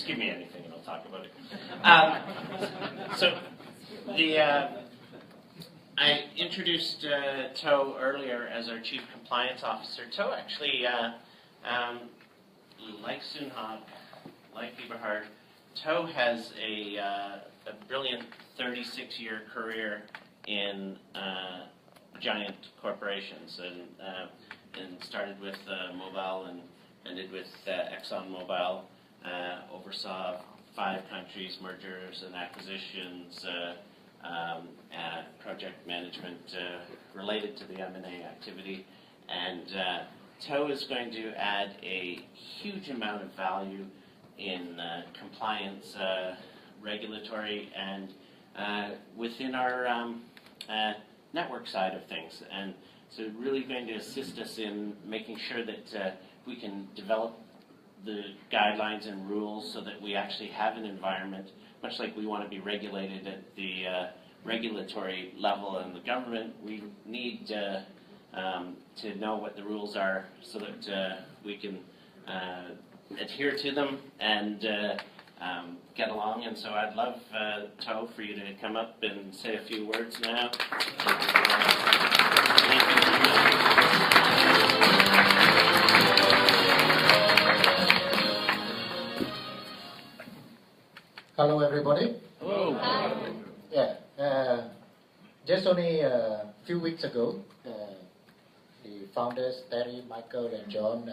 give me anything and I'll talk about it. So I introduced To earlier as our Chief Compliance Officer. To actually, like Sunhag, like Eberhard, To has a brilliant 36-year career in giant corporations, and started with Mobil and ended with ExxonMobil. Oversaw 5 countries, mergers and acquisitions, project management related to the M&A activity, and To is going to add a huge amount of value in compliance, regulatory, and within our network side of things, and so really going to assist us in making sure that we can develop the guidelines and rules so that we actually have an environment, much like we want to be regulated at the regulatory level in the government. We need to know what the rules are so that we can adhere to them and get along. And so I'd love, To, for you to come up and say a few words now. Hello, everybody. Hello. Hi. Yeah, just only a few weeks ago, the founders, Terry, Michael, and John,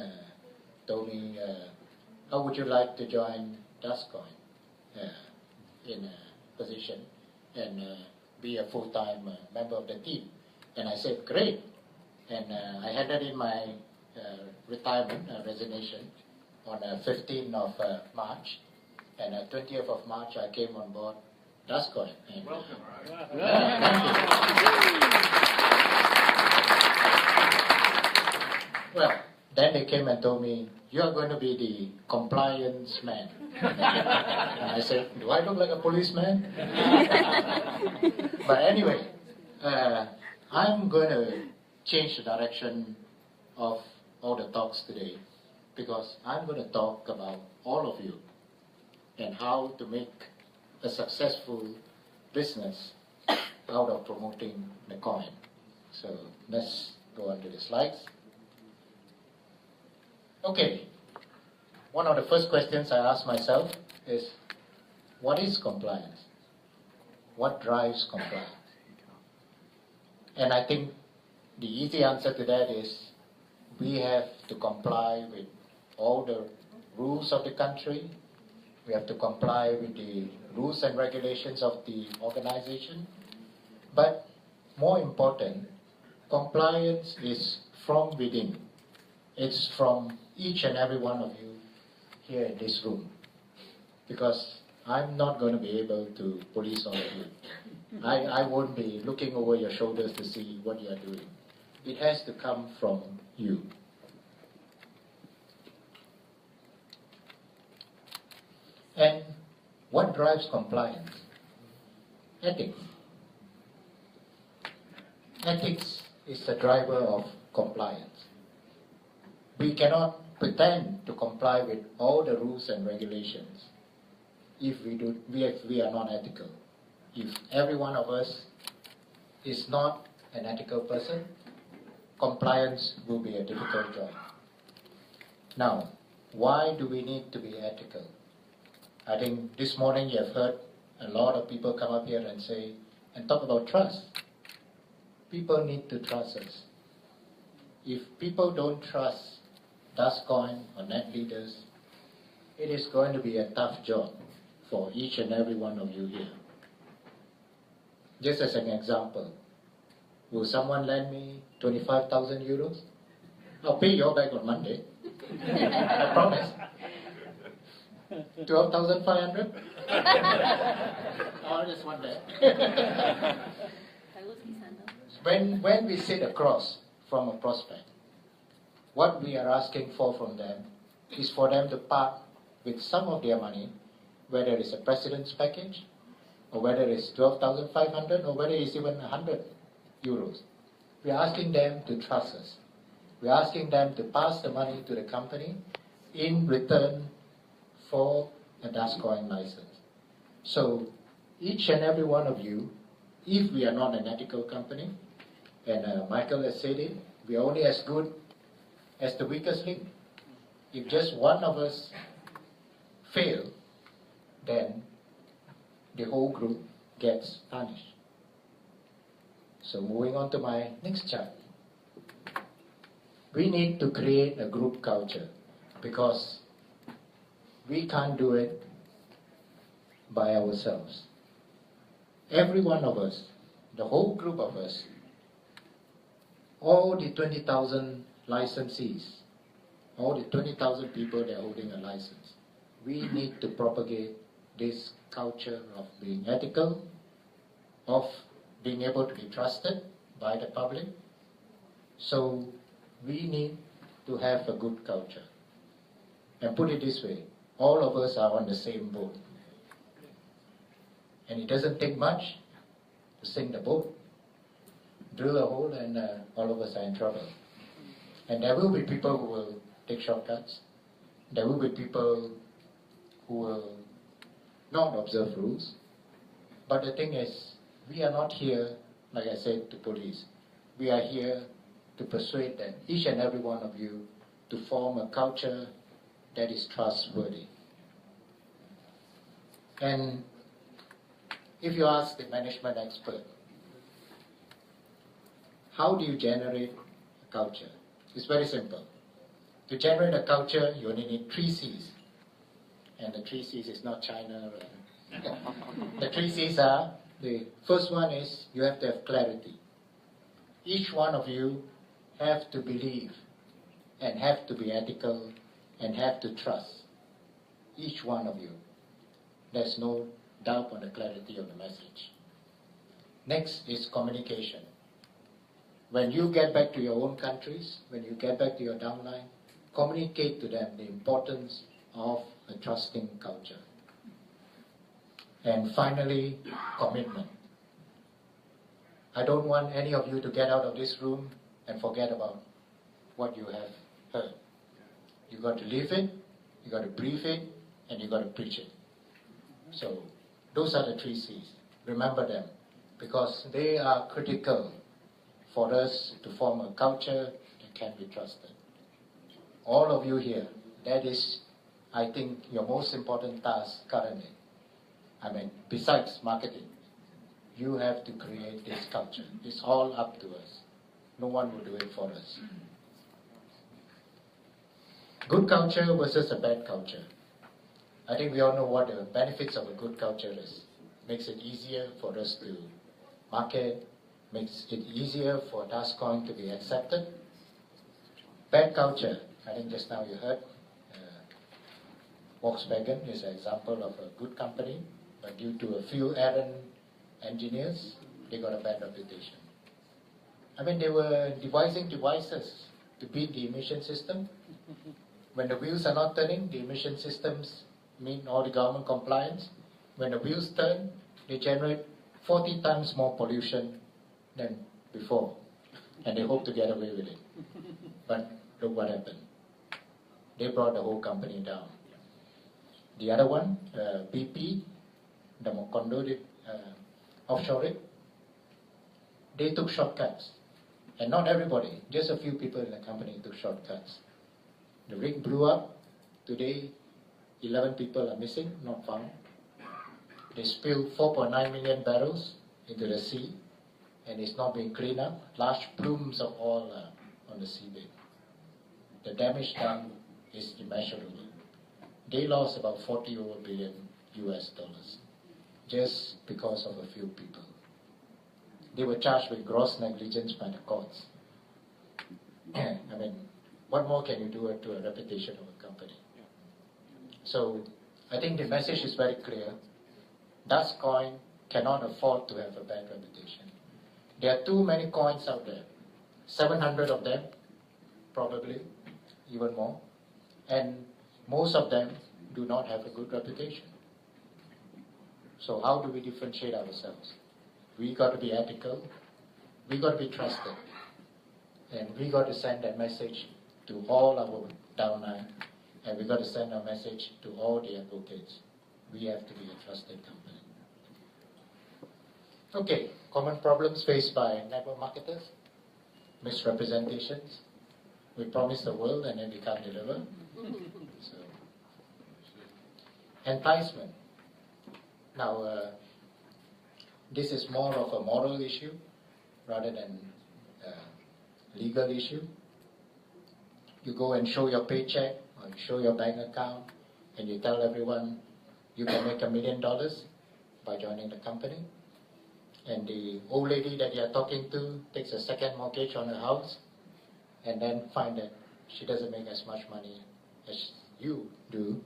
told me, how would you like to join DASCOIN in a position and be a full-time member of the team? And I said, great. And I handed in my retirement resignation on 15th of March. And 20th of March, I came on board DASCOIN. And, Welcome. Thank you. Well, then they came and told me, you are going to be the compliance man. And I said, do I look like a policeman? But anyway, I'm going to change the direction of all the talks today, because I'm going to talk about all of you and how to make a successful business out of promoting the coin. So let's go on to the slides. Okay, one of the first questions I ask myself is, what is compliance? What drives compliance? And I think the easy answer to that is, we have to comply with all the rules of the country. We have to comply with the rules and regulations of the organization. But more important, compliance is from within. It's from each and every one of you here in this room. Because I'm not going to be able to police all of you. I won't be looking over your shoulders to see what you are doing. It has to come from you. And what drives compliance? Ethics. Ethics is the driver of compliance. We cannot pretend to comply with all the rules and regulations if we are not ethical. If every one of us is not an ethical person, compliance will be a difficult job. Now, why do we need to be ethical? I think this morning you have heard a lot of people come up here and say, and talk about trust. People need to trust us. If people don't trust DASCOIN or net leaders, it is going to be a tough job for each and every one of you here. Just as an example, will someone lend me 25,000 euros? I'll pay you all back on Monday. I promise. 12,500? Oh, just one day. When we sit across from a prospect, what we are asking for from them is for them to part with some of their money, whether it's a president's package, or whether it's 12,500, or whether it's even 100 euros. We are asking them to trust us. We are asking them to pass the money to the company in return for a DASCOIN license. So each and every one of you, if we are not an ethical company, and Michael has said it, we are only as good as the weakest link. If just one of us fail, then the whole group gets punished. So moving on to my next chart. We need to create a group culture because we can't do it by ourselves. Every one of us, the whole group of us, all the 20,000 licensees, all the 20,000 people that are holding a license, we need to propagate this culture of being ethical, of being able to be trusted by the public. So we need to have a good culture. And put it this way, all of us are on the same boat. And it doesn't take much to sink the boat. Drill a hole and all of us are in trouble. And there will be people who will take shortcuts. There will be people who will not observe rules. But the thing is, we are not here, like I said, to police. We are here to persuade that each and every one of you to form a culture that is trustworthy. And if you ask the management expert, how do you generate a culture? It's very simple. To generate a culture, you only need 3 C's. And the 3 C's is not China. The 3 C's are, the first one is you have to have clarity. Each one of you have to believe and have to be ethical and have to trust. Each one of you. There's no doubt on the clarity of the message. Next is communication. When you get back to your own countries, when you get back to your downline, communicate to them the importance of a trusting culture. And finally, commitment. I don't want any of you to get out of this room and forget about what you have heard. You got to live it, you got to breathe it, and you got to preach it. So those are the 3 C's. Remember them, because they are critical for us to form a culture that can be trusted. All of you here, that is, I think, your most important task currently. I mean, besides marketing, you have to create this culture. It's all up to us. No one will do it for us. Good culture versus a bad culture. I think we all know what the benefits of a good culture is. Makes it easier for us to market, makes it easier for DASCOIN to be accepted. Bad culture, I think just now you heard, Volkswagen is an example of a good company, but due to a few errant engineers, they got a bad reputation. I mean, they were devising devices to beat the emission system. When the wheels are not turning, the emission systems meet all the government compliance. When the wheels turn, they generate 40 times more pollution than before, and they hope to get away with it. But look what happened. They brought the whole company down. The other one, BP, the Mokondo offshore rig, they took shortcuts. And not everybody, just a few people in the company took shortcuts. The rig blew up. Today, 11 people are missing, not found. They spilled 4.9 million barrels into the sea, and it's not being cleaned up. Large plumes of oil on the seabed. The damage done is immeasurable. They lost about 40 over billion US dollars just because of a few people. They were charged with gross negligence by the courts. I mean, what more can you do to a reputation of a company? So I think the message is very clear. DASCOIN cannot afford to have a bad reputation. There are too many coins out there. 700 of them, probably, even more. And most of them do not have a good reputation. So how do we differentiate ourselves? We got to be ethical. We got to be trusted. And we got to send that message to all our downline. And we got to send a message to all the advocates we have to be a trusted company. Okay, common problems faced by network marketers, misrepresentations. We promise the world and then we can't deliver. So, enticement. Now, this is more of a moral issue rather than a legal issue. You go and show your paycheck or you show your bank account and you tell everyone you can make $1 million by joining the company. And the old lady that you're talking to takes a second mortgage on her house and then find that she doesn't make as much money as you do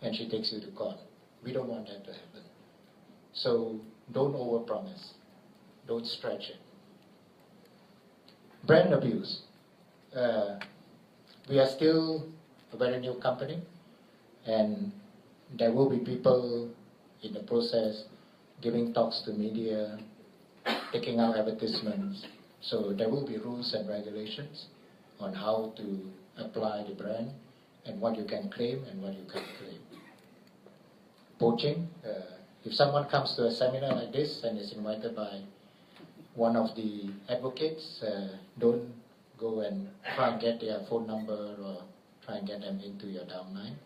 and she takes you to court. We don't want that to happen. So don't overpromise. Don't stretch it. Brand abuse. We are still a very new company and there will be people in the process giving talks to media, taking out advertisements. So there will be rules and regulations on how to apply the brand and what you can claim and what you can't claim. Poaching. If someone comes to a seminar like this and is invited by one of the advocates, don't go and try and get their phone number or try and get them into your downline.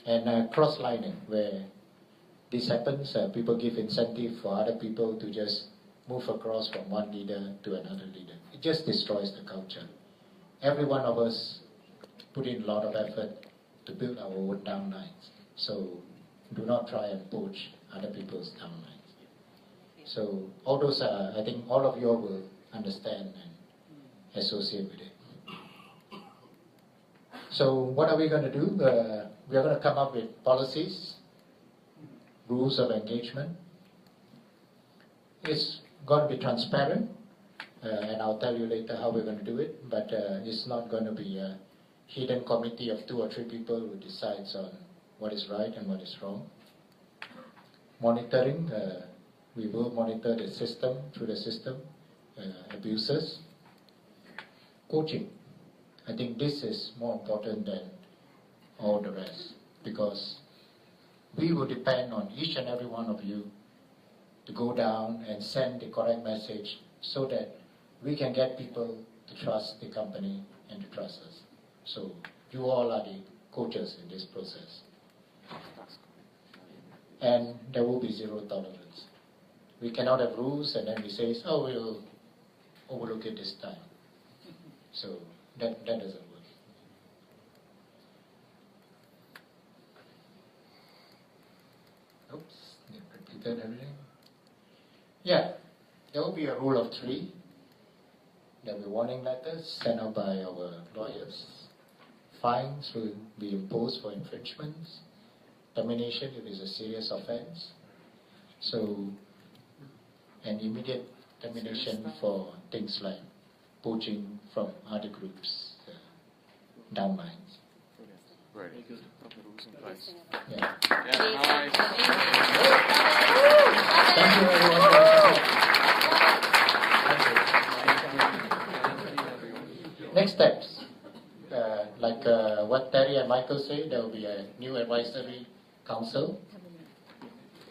And cross-lining, where this happens, people give incentive for other people to just move across from one leader to another leader. It just destroys the culture. Every one of us put in a lot of effort to build our own downlines. So do not try and poach other people's downlines. So all those are, I think all of you will understand and associate with it. So what are we going to do? We are going to come up with policies, rules of engagement. It's going to be transparent, and I'll tell you later how we're going to do it, but it's not going to be a hidden committee of 2 or 3 people who decides on what is right and what is wrong. Monitoring, we will monitor the system, through the system, abuses. Coaching, I think this is more important than all the rest, because we will depend on each and every one of you to go down and send the correct message so that we can get people to trust the company and to trust us. So you all are the coaches in this process. And there will be zero tolerance. We cannot have rules and then we say, oh, we'll overlook it this time. So that doesn't work. Oops, repeated everything. Yeah, there will be a rule of 3. There will be warning letters sent out by our lawyers. Fines will be imposed for infringements. Termination if it's a serious offense. So, an immediate termination for things like poaching from other groups, downlines. Right. Put the rules in place. Yeah. Yeah, nice. Thank you everyone. Next steps. Like what Terry and Michael say, there will be a new advisory council.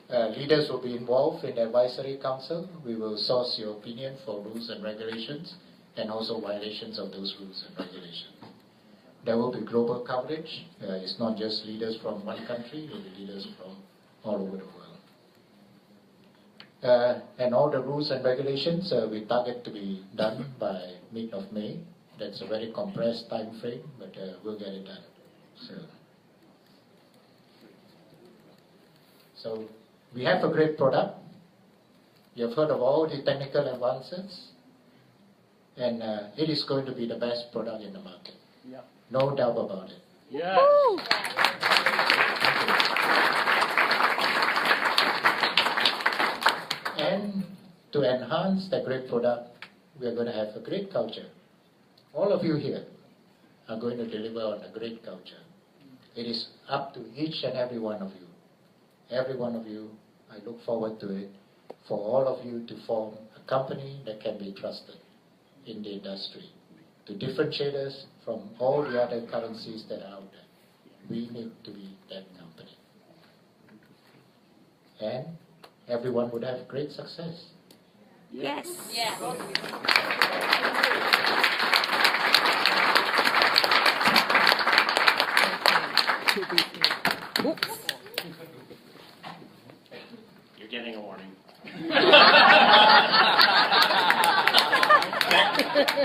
Leaders will be involved in the advisory council. We will source your opinion for rules and regulations and also violations of those rules and regulations. There will be global coverage. It's not just leaders from one country, it will be leaders from all over the world. And all the rules and regulations we target to be done by mid of May. That's a very compressed time frame, but we'll get it done. So we have a great product. You have heard of all the technical advances, and it is going to be the best product in the market. Yeah. No doubt about it. Yes. And to enhance the great product, we are going to have a great culture. All of you here are going to deliver on a great culture. It is up to each and every one of you. Every one of you, I look forward to it, for all of you to form a company that can be trusted in the industry, to differentiate us from all the other currencies that are out there. We need to be that company. and everyone would have great success. Yes. Yes. Oops. You're getting a warning.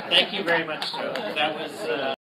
Thank you very much, Joe. That was.